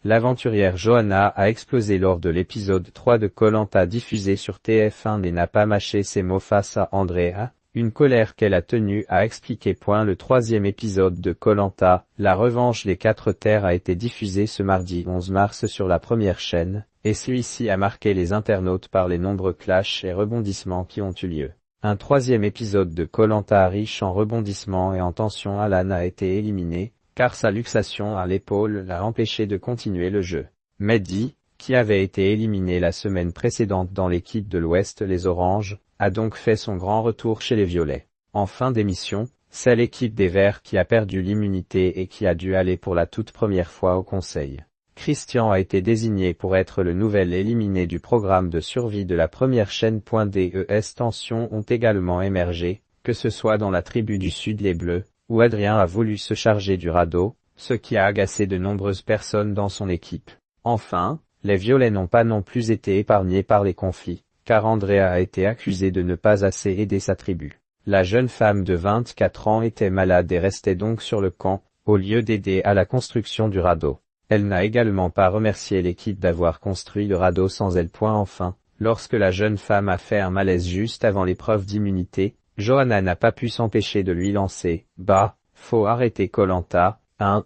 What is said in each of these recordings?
L'aventurière Johanna a explosé lors de l'épisode 3 de Koh-Lanta diffusé sur TF1 et n'a pas mâché ses mots face à Andrea, une colère qu'elle a tenue à expliquer. Le troisième épisode de Koh-Lanta, la revanche des 4 terres a été diffusé ce mardi 11 mars sur la première chaîne, et celui-ci a marqué les internautes par les nombreux clashs et rebondissements qui ont eu lieu. Un troisième épisode de Koh-Lanta riche en rebondissements et en tensions. Alan a été éliminé, car sa luxation à l'épaule l'a empêché de continuer le jeu. Mehdi, qui avait été éliminé la semaine précédente dans l'équipe de l'Ouest les Oranges, a donc fait son grand retour chez les Violets. En fin d'émission, c'est l'équipe des Verts qui a perdu l'immunité et qui a dû aller pour la toute première fois au Conseil. Christian a été désigné pour être le nouvel éliminé du programme de survie de la première chaîne. Des tensions ont également émergé, que ce soit dans la tribu du Sud les Bleus, où Adrien a voulu se charger du radeau, ce qui a agacé de nombreuses personnes dans son équipe. Enfin, les Violets n'ont pas non plus été épargnés par les conflits, car Andrea a été accusée de ne pas assez aider sa tribu. La jeune femme de 24 ans était malade et restait donc sur le camp, au lieu d'aider à la construction du radeau. Elle n'a également pas remercié l'équipe d'avoir construit le radeau sans elle. Enfin, lorsque la jeune femme a fait un malaise juste avant l'épreuve d'immunité, Johanna n'a pas pu s'empêcher de lui lancer « Bah, faut arrêter Koh-Lanta, hein ?»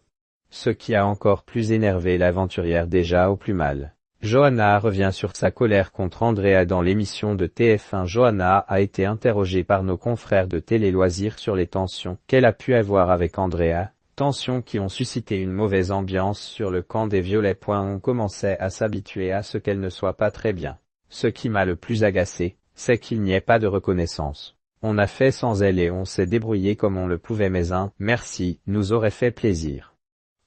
Ce qui a encore plus énervé l'aventurière déjà au plus mal. Johanna revient sur sa colère contre Andrea dans l'émission de TF1. Johanna a été interrogée par nos confrères de Télé Loisirs sur les tensions qu'elle a pu avoir avec Andrea, tensions qui ont suscité une mauvaise ambiance sur le camp des Violets. On commençait à s'habituer à ce qu'elle ne soit pas très bien. Ce qui m'a le plus agacé, c'est qu'il n'y ait pas de reconnaissance. On a fait sans elle et on s'est débrouillé comme on le pouvait, mais un « merci » nous aurait fait plaisir.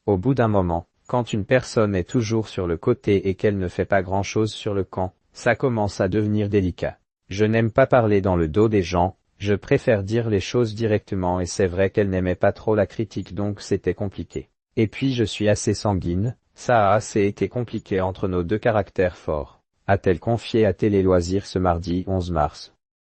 Au bout d'un moment, quand une personne est toujours sur le côté et qu'elle ne fait pas grand-chose sur le camp, ça commence à devenir délicat. Je n'aime pas parler dans le dos des gens, je préfère dire les choses directement et c'est vrai qu'elle n'aimait pas trop la critique donc c'était compliqué. Et puis je suis assez sanguine, ça a assez été compliqué entre nos deux caractères forts, a-t-elle confié à Télé Loisirs ce mardi 11 mars.